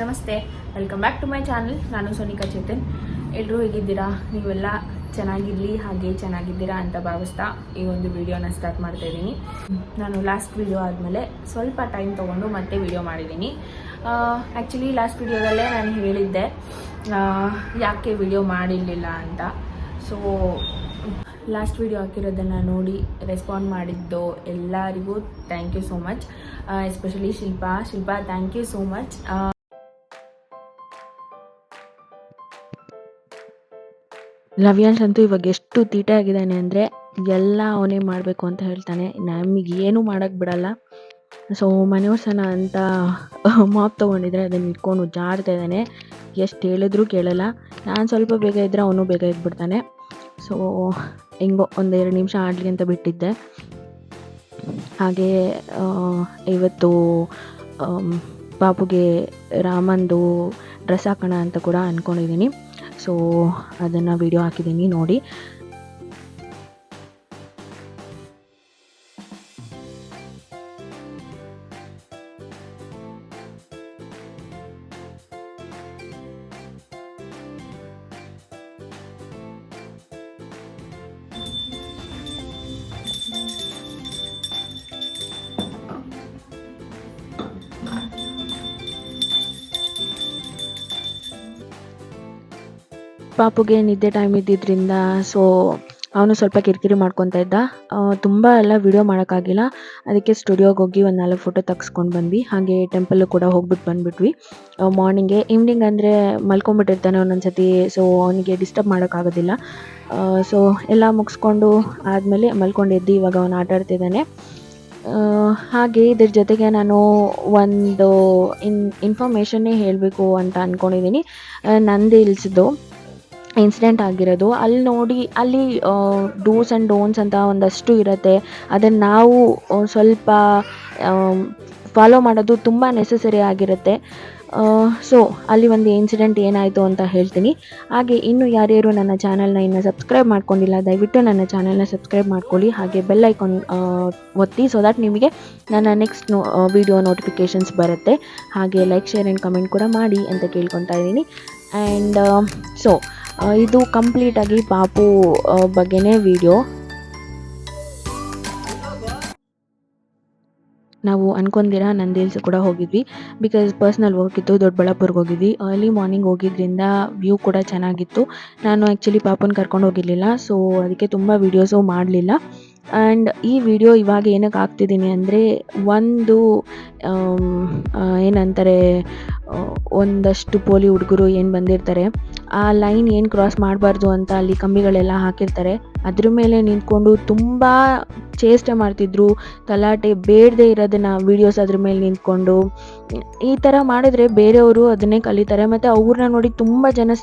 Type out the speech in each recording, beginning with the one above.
ನಮಸ್ತೆ, welcome back to my channel. ನಾನು ಸೋನಿಕಾ ಚೇತನ್. ಎಲ್ಲರೂ ಹೇಗಿದ್ದೀರಾ? ನೀವೆಲ್ಲ ಚೆನ್ನಾಗಿರಲಿ, ಹಾಗೆ ಚೆನ್ನಾಗಿದ್ದೀರಾ ಅಂತ ಭಾವಿಸ್ತಾ ಈ ಒಂದು ವಿಡಿಯೋನ ಸ್ಟಾರ್ಟ್ ಮಾಡ್ತಾ ಇದ್ದೀನಿ. ನಾನು ಲಾಸ್ಟ್ ವಿಡಿಯೋ ಆದಮೇಲೆ ಸ್ವಲ್ಪ ಟೈಮ್ ತೊಗೊಂಡು ಮತ್ತೆ ವಿಡಿಯೋ ಮಾಡಿದ್ದೀನಿ. ಆ್ಯಕ್ಚುಲಿ ಲಾಸ್ಟ್ ವಿಡಿಯೋದಲ್ಲೇ ನಾನು ಹೇಳಿದ್ದೆ ಯಾಕೆ ವಿಡಿಯೋ ಮಾಡಿರಲಿಲ್ಲ ಅಂತ. ಸೊ ಲಾಸ್ಟ್ ವಿಡಿಯೋ ಹಾಕಿರೋದನ್ನು ನೋಡಿ ರೆಸ್ಪಾಂಡ್ ಮಾಡಿದ್ದು ಎಲ್ಲರಿಗೂ thank you so much. Especially Shilpa thank you so much. ಲವ್ಯಾನ್ಸ್ ಅಂತೂ ಇವಾಗ ಎಷ್ಟು ತೀಟೆ ಆಗಿದ್ದಾನೆ ಅಂದರೆ ಎಲ್ಲ ಅವನೇ ಮಾಡಬೇಕು ಅಂತ ಹೇಳ್ತಾನೆ. ನಮಗೆ ಏನೂ ಮಾಡೋಕ್ಕೆ ಬಿಡಲ್ಲ. ಸೊ ಮನೆ ಒರ್ಸೋಣ ಅಂತ ಮಾಪ್ ತೊಗೊಂಡಿದ್ರೆ ಅದನ್ನು ಇಟ್ಕೊಂಡು ಜಾಡ್ತಾ ಇದ್ದಾನೆ. ಎಷ್ಟು ಹೇಳಿದ್ರೂ ಕೇಳಲ್ಲ. ನಾನು ಸ್ವಲ್ಪ ಬೇಗ ಇದ್ದರೆ ಅವನು ಬೇಗ ಇದ್ಬಿಡ್ತಾನೆ. ಸೊ ಹೆಂಗೋ ಒಂದೆರಡು ನಿಮಿಷ ಆಡಲಿ ಅಂತ ಬಿಟ್ಟಿದ್ದೆ. ಹಾಗೆ ಇವತ್ತು ಪಾಪುಗೆ ರಾಮಂದು ಡ್ರೆಸ್ ಹಾಕೋಣ ಅಂತ ಕೂಡ ಅಂದ್ಕೊಂಡಿದ್ದೀನಿ. ಸೊ ಅದನ್ನು ವಿಡಿಯೋ ಹಾಕಿದ್ದೀನಿ ನೋಡಿ. ಪಾಪುಗೆ ನಿದ್ದೆ ಟೈಮ್ ಇದ್ದಿದ್ದರಿಂದ ಸೊ ಅವನು ಸ್ವಲ್ಪ ಕಿರಿಕಿರಿ ಮಾಡ್ಕೊತಾ ಇದ್ದ. ತುಂಬ ಎಲ್ಲ ವಿಡಿಯೋ ಮಾಡೋಕ್ಕಾಗಿಲ್ಲ. ಅದಕ್ಕೆ ಸ್ಟುಡಿಯೋಗೆ ಹೋಗಿ ಒಂದು 4 ಫೋಟೋ ತೆಗೆಸ್ಕೊಂಡು ಬಂದ್ವಿ. ಹಾಗೆ ಟೆಂಪಲ್ಲು ಕೂಡ ಹೋಗ್ಬಿಟ್ಟು ಬಂದುಬಿಟ್ವಿ ಮಾರ್ನಿಂಗೆ. ಈವ್ನಿಂಗ್ ಅಂದರೆ ಮಲ್ಕೊಂಬಿಟ್ಟಿರ್ತಾನೆ ಒಂದೊಂದು ಸತಿ. ಸೊ ಅವನಿಗೆ ಡಿಸ್ಟರ್ಬ್ ಮಾಡೋಕ್ಕಾಗೋದಿಲ್ಲ. ಸೊ ಎಲ್ಲ ಮುಗಿಸ್ಕೊಂಡು ಆದಮೇಲೆ ಮಲ್ಕೊಂಡು ಎದ್ದು ಇವಾಗ ಅವನು ಆಟ ಆಡ್ತಿದ್ದಾನೆ. ಹಾಗೆ ಇದ್ರ ಜೊತೆಗೆ ನಾನು ಒಂದು ಇನ್ಫಾರ್ಮೇಷನ್ನೇ ಹೇಳಬೇಕು ಅಂತ ಅಂದ್ಕೊಂಡಿದ್ದೀನಿ. ನಂದಿ ಹಿಲ್ಸ್ದು ಇನ್ಸಿಡೆಂಟ್ ಆಗಿರೋದು. ಅಲ್ಲಿ ಡೂಸ್ ಆ್ಯಂಡ್ ಡೋಂಟ್ಸ್ ಅಂತ ಒಂದಷ್ಟು ಇರುತ್ತೆ. ಅದನ್ನು ನಾವು ಸ್ವಲ್ಪ ಫಾಲೋ ಮಾಡೋದು ತುಂಬ ನೆಸೆಸರಿ ಆಗಿರುತ್ತೆ. ಸೊ ಅಲ್ಲಿ ಒಂದು ಇನ್ಸಿಡೆಂಟ್ ಏನಾಯಿತು ಅಂತ ಹೇಳ್ತೀನಿ. ಹಾಗೆ ಇನ್ನೂ ಯಾರ್ಯಾರು ನನ್ನ ಚಾನಲ್ನ ಇನ್ನೂ ಸಬ್ಸ್ಕ್ರೈಬ್ ಮಾಡ್ಕೊಂಡಿಲ್ಲ, ದಯವಿಟ್ಟು ನನ್ನ ಚಾನಲ್ನ ಸಬ್ಸ್ಕ್ರೈಬ್ ಮಾಡ್ಕೊಳ್ಳಿ. ಹಾಗೆ ಬೆಲ್ ಐಕಾನ್ ಒತ್ತಿ, ಸೊ ದಟ್ ನಿಮಗೆ ನನ್ನ ನೆಕ್ಸ್ಟ್ ವಿಡಿಯೋ ನೋಟಿಫಿಕೇಷನ್ಸ್ ಬರುತ್ತೆ. ಹಾಗೆ ಲೈಕ್, ಶೇರ್ ಆ್ಯಂಡ್ ಕಮೆಂಟ್ ಕೂಡ ಮಾಡಿ ಅಂತ ಕೇಳ್ಕೊತಾ ಇದ್ದೀನಿ. ಆ್ಯಂಡ್ ಸೊ ಇದು ಕಂಪ್ಲೀಟಾಗಿ ಪಾಪು ಬಗ್ಗೆನೇ ವಿಡಿಯೋ. ನಾವು ಅನ್ಕೊಂಡಿರ ನಂದಿ ಹಿಲ್ಸ್ ಕೂಡ ಹೋಗಿದ್ವಿ. ಬಿಕಾಸ್ ಪರ್ಸ್ನಲ್ ವರ್ಕ್ ಇತ್ತು, ದೊಡ್ಡಬಳ್ಳಾಪುರ್ಗೆ ಹೋಗಿದ್ವಿ. ಅರ್ಲಿ ಮಾರ್ನಿಂಗ್ ಹೋಗಿದ್ದರಿಂದ ವ್ಯೂ ಕೂಡ ಚೆನ್ನಾಗಿತ್ತು. ನಾನು ಆ್ಯಕ್ಚುಲಿ ಪಾಪನ ಕರ್ಕೊಂಡು ಹೋಗಿರಲಿಲ್ಲ, ಸೊ ಅದಕ್ಕೆ ತುಂಬ ವೀಡಿಯೋಸು ಮಾಡಲಿಲ್ಲ. ಆ್ಯಂಡ್ ಈ ವಿಡಿಯೋ ಇವಾಗ ಏನಕ್ಕೆ ಹಾಕ್ತಿದ್ದೀನಿ ಅಂದರೆ, ಒಂದು ಏನಂತಾರೆ, ಒಂದಷ್ಟು ಪೋಲಿ ಹುಡುಗರು ಏನು ಬಂದಿರ್ತಾರೆ, ಆ ಲೈನ್ ಏನು ಕ್ರಾಸ್ ಮಾಡಬಾರ್ದು ಅಂತ ಅಲ್ಲಿ ಕಂಬಿಗಳೆಲ್ಲ ಹಾಕಿರ್ತಾರೆ. ಅದ್ರ ಮೇಲೆ ನಿಂತ್ಕೊಂಡು ತುಂಬ ಚೇಷ್ಟೆ ಮಾಡ್ತಿದ್ರು, ಗಲಾಟೆ, ಬೇಡದೇ ಇರೋದನ್ನು ವೀಡಿಯೋಸ್ ಅದ್ರ ಮೇಲೆ ನಿಂತ್ಕೊಂಡು. ಈ ಥರ ಮಾಡಿದ್ರೆ ಬೇರೆಯವರು ಅದನ್ನೇ ಕಲಿತಾರೆ, ಮತ್ತು ಅವ್ರನ್ನ ನೋಡಿ ತುಂಬ ಜನ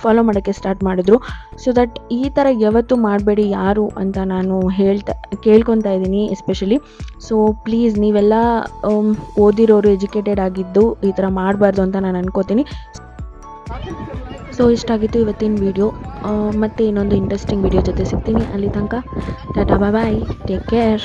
ಫಾಲೋ ಮಾಡೋಕ್ಕೆ ಸ್ಟಾರ್ಟ್ ಮಾಡಿದ್ರು. ಸೊ ದಟ್ ಈ ಥರ ಯಾವತ್ತೂ ಮಾಡಬೇಡಿ ಯಾರು ಅಂತ ನಾನು ಕೇಳ್ಕೊತಾ ಇದ್ದೀನಿ ಎಸ್ಪೆಷಲಿ. ಸೊ ಪ್ಲೀಸ್ ನೀವೆಲ್ಲ ಓದಿರೋರು, ಎಜುಕೇಟೆಡ್ ಆಗಿದ್ದು ಈ ಥರ ಮಾಡಬಾರ್ದು ಅಂತ ನಾನು ಅನ್ಕೋತೀನಿ. ಸೊ ಇಷ್ಟಾಗಿತ್ತು ಇವತ್ತಿನ ವಿಡಿಯೋ. ಮತ್ತು ಇನ್ನೊಂದು ಇಂಟ್ರೆಸ್ಟಿಂಗ್ ವಿಡಿಯೋ ಜೊತೆ ಸಿಗ್ತೀನಿ. ಅಲ್ಲಿ ತನಕ ಟಾಟಾ, ಬಾಯ್, ಟೇಕ್ ಕೇರ್.